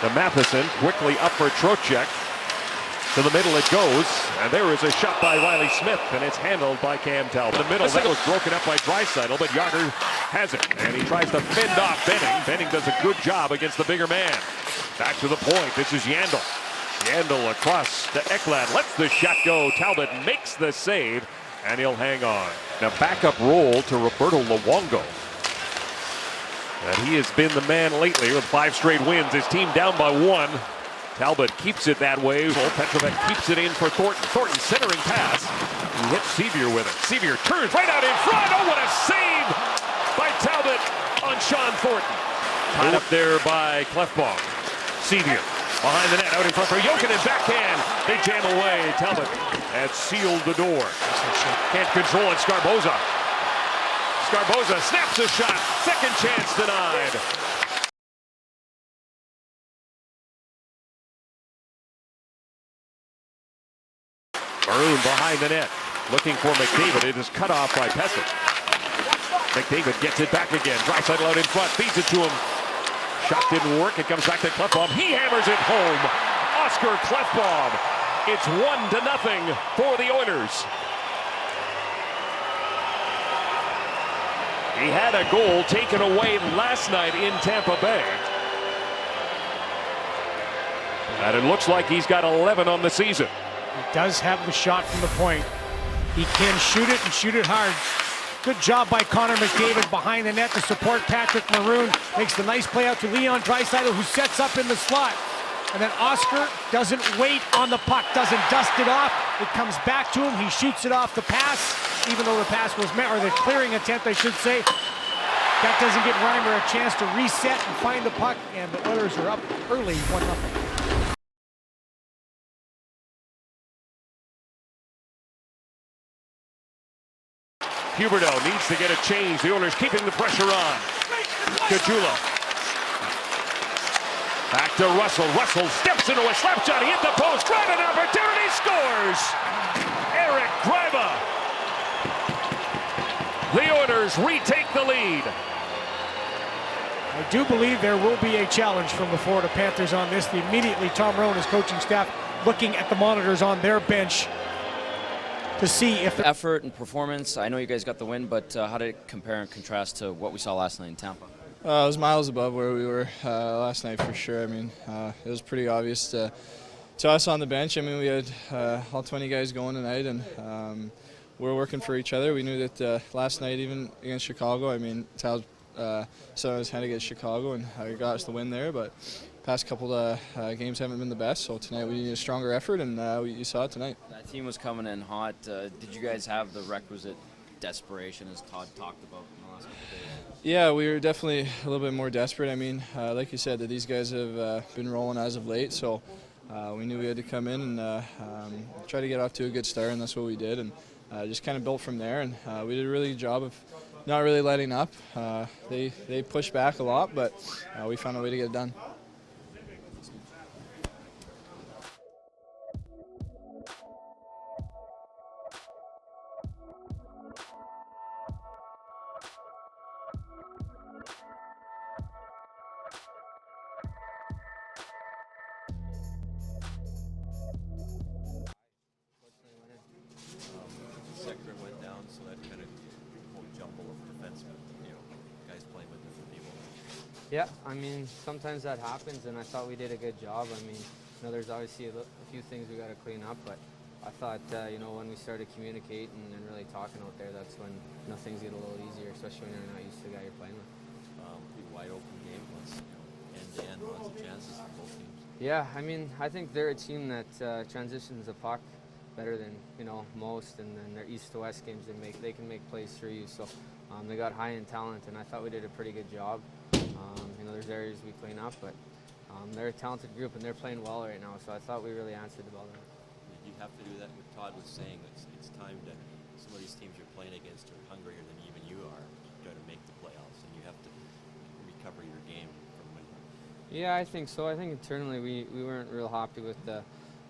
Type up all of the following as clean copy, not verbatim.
To Matheson, quickly up for Trocheck. To the middle it goes, and there is a shot by Riley Smith, and it's handled by Cam Talbot. The middle, that was broken up by Draisaitl, but Yager has it, and he tries to fend off Benning. Benning does a good job against the bigger man. Back to the point, this is Yandel. Yandel across to Ekblad, lets the shot go. Talbot makes the save, and he'll hang on. Now backup roll to Roberto Luongo. And he has been the man lately with 5 straight wins. His team down by 1. Talbot keeps it that way. Petrovic keeps it in for Thornton. Thornton centering pass. He hits Sevier with it. Sevier turns right out in front. Oh, what a save by Talbot on Sean Thornton. Tied up there by Clefbaum. Sevier behind the net, out in front for Jokinen. Backhand. They jam away. Talbot had sealed the door. Can't control it. Scarboza. Scarboza snaps a shot. Second chance denied. Maroon behind the net, looking for McDavid. It is cut off by Pesek. McDavid gets it back again. Draisaitl out in front, feeds it to him. Shot didn't work. It comes back to Clefbaum. He hammers it home. Oscar Clefbaum. It's 1-0 for the Oilers. He had a goal taken away last night in Tampa Bay. And it looks like he's got 11 on the season. He does have the shot from the point. He can shoot it and shoot it hard. Good job by Connor McDavid behind the net to support Patrick Maroon. Makes the nice play out to Leon Draisaitl, who sets up in the slot. And then Oscar doesn't wait on the puck, doesn't dust it off. It comes back to him. He shoots it off the pass, even though the pass was met, or the clearing attempt, I should say. That doesn't give Reimer a chance to reset and find the puck, and the Oilers are up early, 1-0. Huberdeau needs to get a change. The Oilers keeping the pressure on. Caggiula. Back to Russell. Russell steps into a slap shot. He hit the post. Driving opportunity. Scores. Eric Greiba. The Oilers retake the lead. I do believe there will be a challenge from the Florida Panthers on this. Immediately, Tom Rowe and his coaching staff looking at the monitors on their bench to see if effort and performance. I know you guys got the win, but how did it compare and contrast to what we saw last night in Tampa? It was miles above where we were last night for sure. I mean, it was pretty obvious to us on the bench. I mean, we had all 20 guys going tonight, and we're working for each other. We knew that last night, even against Chicago, I mean, Tal's set on his hand against Chicago, and got us the win there. But past couple of games haven't been the best, so tonight we need a stronger effort, and you saw it tonight. That team was coming in hot. Did you guys have the requisite desperation, as Todd talked about in the last couple of days? Yeah, we were definitely a little bit more desperate. I mean, like you said, that these guys have been rolling as of late, so we knew we had to come in and try to get off to a good start, and that's what we did, and just kind of built from there, and we did a really good job of not really letting up. They pushed back a lot, but we found a way to get it done. Sector went down, so that kind of whole jumble of defensemen, guys playing with different people. Yeah, I mean, sometimes that happens, and I thought we did a good job. I mean, there's obviously a few things we got to clean up, but I thought, when we started communicating and really talking out there, that's when things get a little easier, especially when you're not used to the guy you're playing with. Pretty wide open game, end-to-end, lots of chances for both teams. Yeah, I mean, I think they're a team that transitions the puck better than most, and then their east to west games they can make plays through you. So they got high in talent, and I thought we did a pretty good job. There's areas we clean up, but they're a talented group and they're playing well right now. So I thought we really answered the bell there. You have to do that. What Todd was saying, it's time to some of these teams you're playing against are hungrier than even you are to try to make the playoffs, and you have to recover your game from winning. Yeah, I think so. I think internally we weren't real happy with the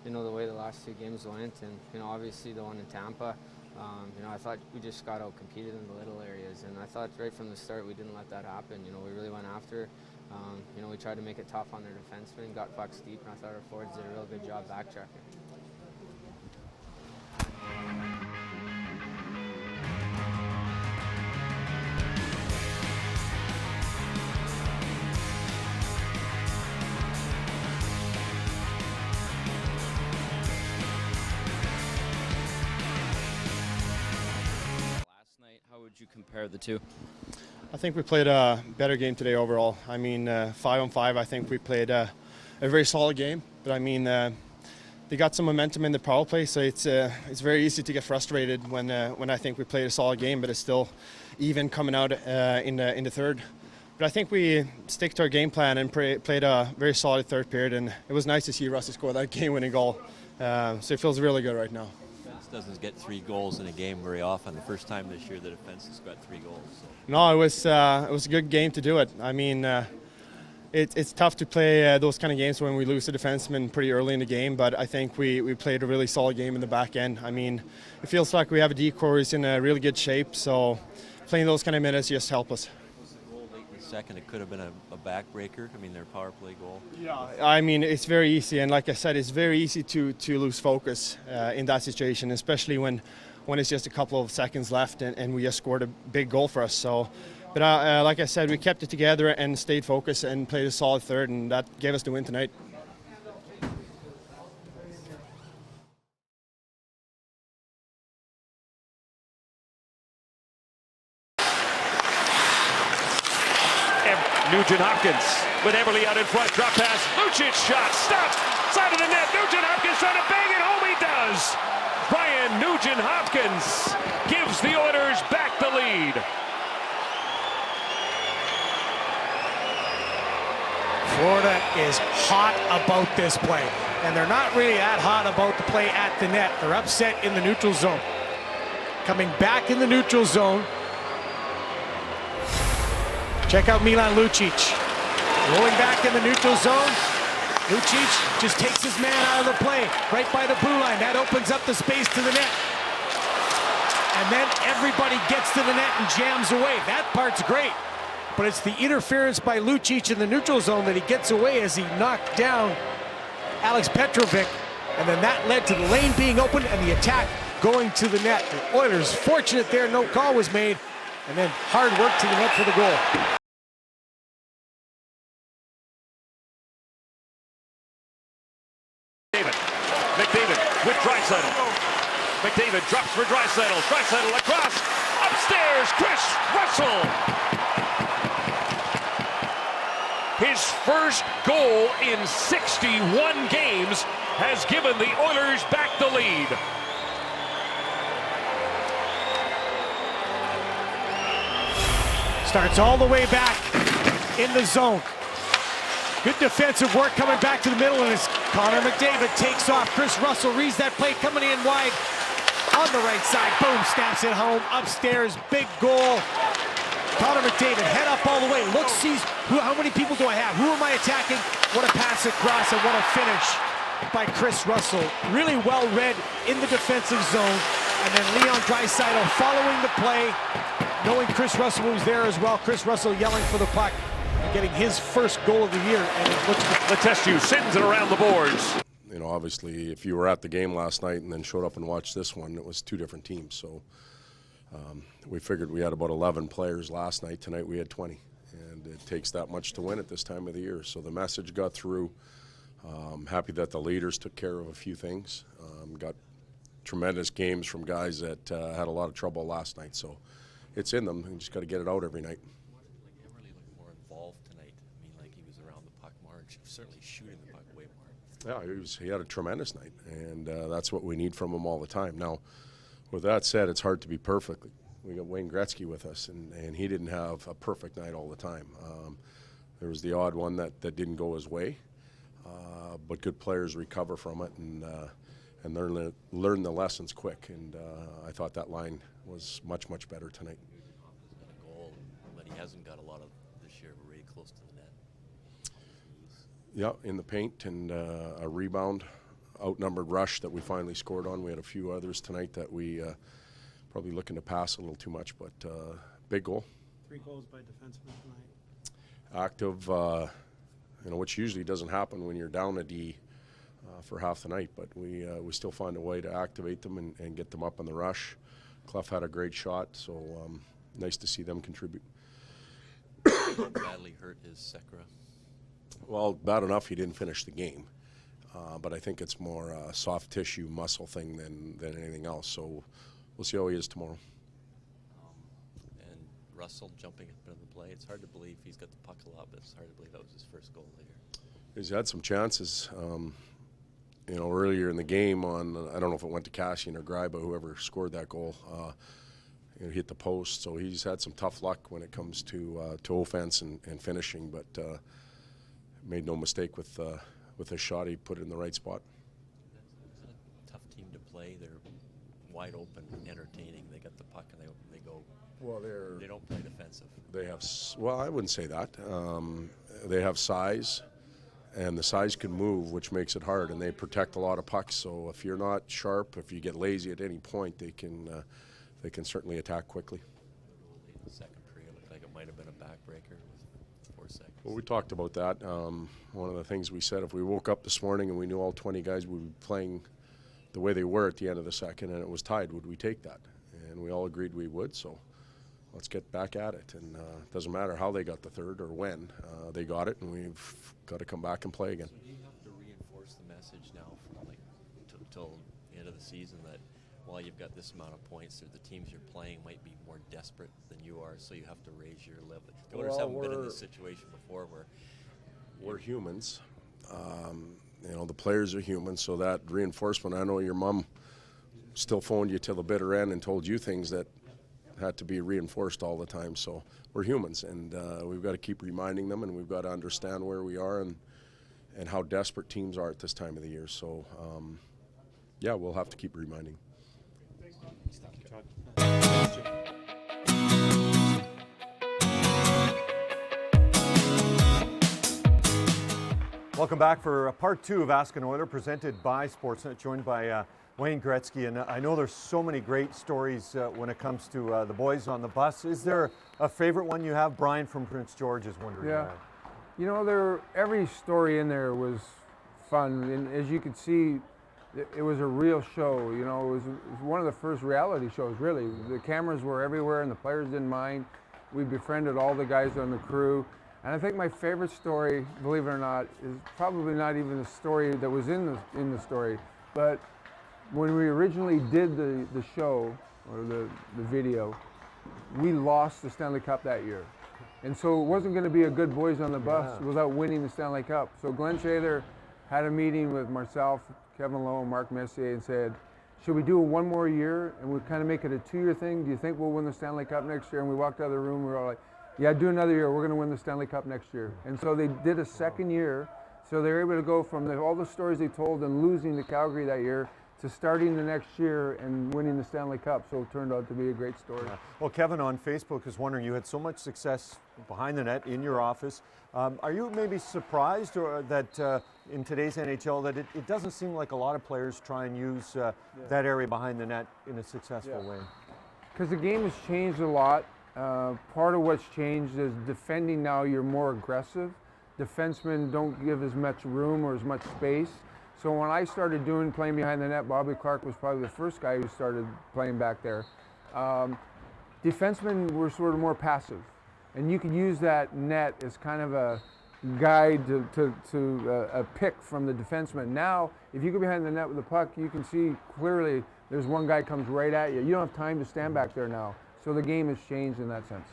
way the last two games went, and obviously the one in Tampa, You know, I thought we just got out competed in the little areas, and I thought right from the start we didn't let that happen. You know, we really went after. You know, we tried to make it tough on their defensemen, got pucks deep, and I thought our forwards did a real good job backtracking. How would you compare the two? I think we played a better game today overall. I mean, 5-on-5, I think we played a very solid game. But I mean, they got some momentum in the power play, so it's very easy to get frustrated when I think we played a solid game, but it's still even coming out in the third. But I think we stick to our game plan and played a very solid third period, and it was nice to see Rusty score that game-winning goal. So it feels really good right now. Doesn't get 3 goals in a game very often. The first time this year the defense has got 3 goals. So. No, it was a good game to do it. I mean, it's tough to play those kind of games when we lose a defenseman pretty early in the game, but I think we played a really solid game in the back end. I mean, it feels like we have a decor who's in a really good shape, so playing those kind of minutes just help us. Was the goal late in the second? It could have been a backbreaker. I mean, their power play goal. Yeah, I mean, it's very easy, and like I said, it's very easy to lose focus in that situation, especially when it's just a couple of seconds left and we just scored a big goal for us. So, but like I said, we kept it together and stayed focused and played a solid third, and that gave us the win tonight. Nugent Hopkins with Eberle out in front. Drop pass. Lucic shot. Stop. Side of the net. Nugent Hopkins trying to bang it home. He does. Brian Nugent Hopkins gives the Oilers back the lead. Florida is hot about this play, and they're not really that hot about the play at the net. They're upset in the neutral zone. Coming back in the neutral zone. Check out Milan Lucic. Rolling back in the neutral zone. Lucic just takes his man out of the play, right by the blue line. That opens up the space to the net. And then everybody gets to the net and jams away. That part's great. But it's the interference by Lucic in the neutral zone that he gets away as he knocked down Alex Petrovic. And then that led to the lane being opened and the attack going to the net. The Oilers fortunate there, no call was made. And then hard work to the net for the goal. McDavid with Draisaitl. McDavid drops for Draisaitl. Draisaitl across. Upstairs, Chris Russell. His first goal in 61 games has given the Oilers back the lead. Starts all the way back in the zone. Good defensive work coming back to the middle, and as Connor McDavid takes off, Chris Russell reads that play coming in wide on the right side. Boom, snaps it home. Upstairs, big goal. Connor McDavid, head up all the way. Looks, sees, how many people do I have? Who am I attacking? What a pass across and what a finish by Chris Russell. Really well read in the defensive zone. And then Leon Draisaitl following the play, knowing Chris Russell was there as well. Chris Russell yelling for the puck. Getting his first goal of the year, and it looks Letestu sends it around the boards. You know, obviously, if you were at the game last night and then showed up and watched this one, it was 2 different teams. So we figured we had about 11 players last night. Tonight we had 20, and it takes that much to win at this time of the year. So the message got through. Happy that the leaders took care of a few things. Got tremendous games from guys that had a lot of trouble last night. So it's in them. You just got to get it out every night. Certainly shooting the puck way more. Yeah, he had a tremendous night, and that's what we need from him all the time. Now, with that said, it's hard to be perfect. We got Wayne Gretzky with us, and he didn't have a perfect night all the time. There was the odd one that didn't go his way, but good players recover from it and learn the lessons quick. And I thought that line was much, much better tonight. A goal that he hasn't got a lot of this year, but really close to the net. Yeah, in the paint, and a rebound, outnumbered rush that we finally scored on. We had a few others tonight that we probably looking to pass a little too much, but big goal. 3 goals by defensemen tonight. Active, which usually doesn't happen when you're down a D for half the night, but we still find a way to activate them and get them up on the rush. Clough had a great shot, so nice to see them contribute. Badly hurt his Sekra. Well, bad enough he didn't finish the game, but I think it's more a soft tissue muscle thing than anything else, so we'll see how he is tomorrow. And Russell jumping up into the play. It's hard to believe he's got the puck a lot, but it's hard to believe that was his first goal later. He's had some chances, earlier in the game on, I don't know if it went to Cassian or Greiba, whoever scored that goal, hit the post. So he's had some tough luck when it comes to offense and finishing, but made no mistake with his shot. He put it in the right spot. It's a tough team to play. They're wide open, entertaining. They got the puck and they go. Well, they don't play defensive. They have, well, I wouldn't say that. They have size, and the size can move, which makes it hard, and they protect a lot of pucks. So if you're not sharp, if you get lazy at any point, they can certainly attack quickly. The second period looked like it might have been a backbreaker with 4 seconds. Well, we talked about that. One of the things we said, if we woke up this morning and we knew all 20 guys would be playing the way they were at the end of the second and it was tied, would we take that? And we all agreed we would, so let's get back at it. And it doesn't matter how they got the third or when. They got it, and we've got to come back and play again. So do you have to reinforce the message now from till the end of the season that while you've got this amount of points, the teams you're playing might be more desperate than you are, so you have to raise your level? The Oilers haven't been in this situation before where we're humans. The players are human, so that reinforcement, I know your mom still phoned you till the bitter end and told you things that had to be reinforced all the time. So we're humans, and we've got to keep reminding them, and we've got to understand where we are and how desperate teams are at this time of the year. So, we'll have to keep reminding. Welcome back for part 2 of Ask an Oiler, presented by Sportsnet, joined by Wayne Gretzky. And I know there's so many great stories when it comes to the boys on the bus. Is there a favorite one you have? Brian from Prince George is wondering. Yeah. Every story in there was fun. And as you could see, it was a real show. It was one of the first reality shows, really. The cameras were everywhere and the players didn't mind. We befriended all the guys on the crew. And I think my favorite story, believe it or not, is probably not even the story that was in the story. But when we originally did the show, or the video, we lost the Stanley Cup that year. And so it wasn't going to be a good boys on the bus without winning the Stanley Cup. So Glenn Shather had a meeting with myself, Kevin Lowe, and Mark Messier, and said, should we do it one more year and we kind of make it a 2-year thing? Do you think we'll win the Stanley Cup next year? And we walked out of the room, we were all like, yeah, do another year. We're going to win the Stanley Cup next year. And so they did a second year. So they were able to go from all the stories they told and losing to Calgary that year to starting the next year and winning the Stanley Cup. So it turned out to be a great story. Yeah. Well, Kevin on Facebook is wondering, you had so much success behind the net in your office. Are you maybe surprised that in today's NHL that it doesn't seem like a lot of players try and use that area behind the net in a successful way? Because the game has changed a lot. Part of what's changed is defending now you're more aggressive. Defensemen don't give as much room or as much space. So when I started playing behind the net, Bobby Clarke was probably the first guy who started playing back there. Defensemen were sort of more passive. And you could use that net as kind of a guide to a pick from the defenseman. Now, if you go behind the net with the puck, you can see clearly there's one guy comes right at you. You don't have time to stand back there now. So the game has changed in that sense.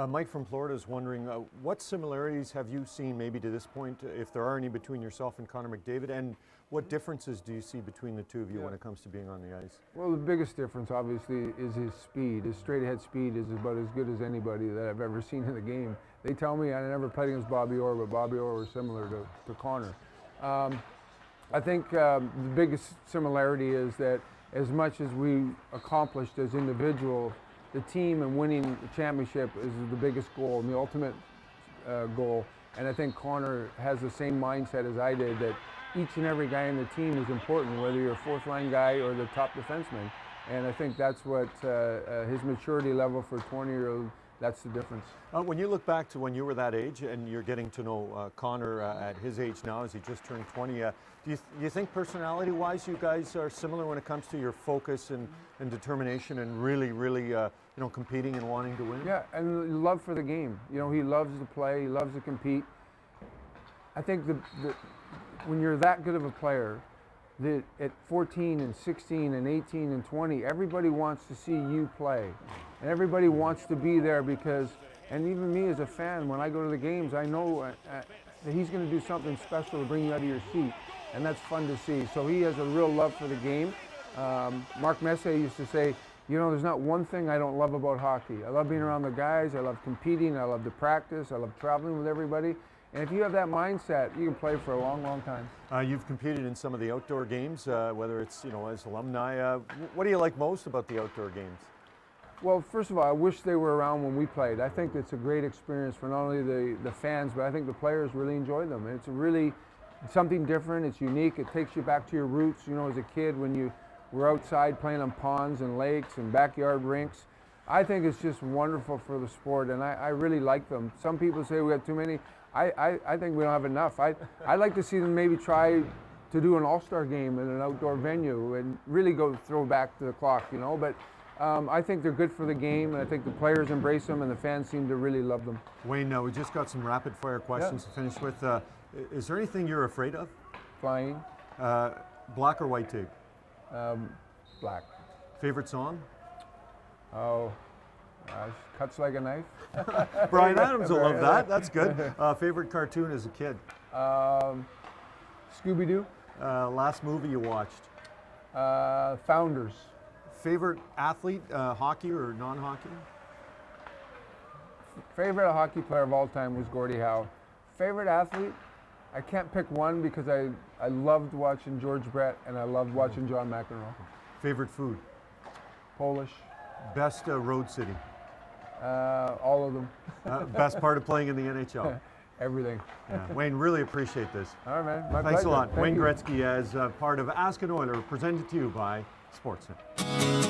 Mike from Florida is wondering, what similarities have you seen maybe to this point, if there are any, between yourself and Connor McDavid, and what differences do you see between the two of you when it comes to being on the ice? Well, the biggest difference, obviously, is his speed. His straight-ahead speed is about as good as anybody that I've ever seen in the game. They tell me I never played against Bobby Orr, but Bobby Orr was similar to Connor. I think the biggest similarity is that as much as we accomplished as individuals, the team and winning the championship is the biggest goal and the ultimate goal. And I think Connor has the same mindset as I did, that each and every guy in the team is important, whether you're a fourth line guy or the top defenseman. And I think that's what his maturity level for a 20-year-old, that's the difference. When you look back to when you were that age and you're getting to know Connor at his age now as he just turned 20, do you think personality-wise you guys are similar when it comes to your focus and determination and really, competing and wanting to win? Yeah, and love for the game. You know, he loves to play, he loves to compete. I think when you're that good of a player, that at 14 and 16 and 18 and 20, everybody wants to see you play. And everybody wants to be there because, and even me as a fan, when I go to the games, I know that he's going to do something special to bring you out of your seat. And that's fun to see. So he has a real love for the game. Mark Messier used to say, you know, there's not one thing I don't love about hockey. I love being around the guys, I love competing, I love the practice, I love traveling with everybody. And if you have that mindset, you can play for a long, long time. You've competed in some of the outdoor games, whether it's, as alumni. What do you like most about the outdoor games? Well, first of all, I wish they were around when we played. I think it's a great experience for not only the fans, but I think the players really enjoy them. And it's really something different, it's unique, it takes you back to your roots, as a kid when you were outside playing on ponds and lakes and backyard rinks. I think it's just wonderful for the sport, and I really like them. Some people say we have too many. I think we don't have enough. I'd like to see them maybe try to do an all-star game in an outdoor venue and really go throw back to the clock, But I think they're good for the game, and I think the players embrace them, and the fans seem to really love them. Wayne, we just got some rapid-fire questions to finish with. Is there anything you're afraid of? Flying. Black or white tape? Black. Favorite song? Oh, Cuts Like a Knife. Brian Adams will love that. That's good. Favorite cartoon as a kid? Scooby-Doo. Last movie you watched? Founders. Favorite athlete, hockey or non-hockey? Favorite hockey player of all time was Gordie Howe. Favorite athlete? I can't pick one because I loved watching George Brett and I loved watching John McEnroe. Favorite food? Polish. Best road city? All of them. Best part of playing in the NHL? Everything. Yeah. Wayne, really appreciate this. All right, man. My Thanks pleasure. a lot. Thank Wayne you. Gretzky as part of Ask an Oiler, presented to you by Sportsnet.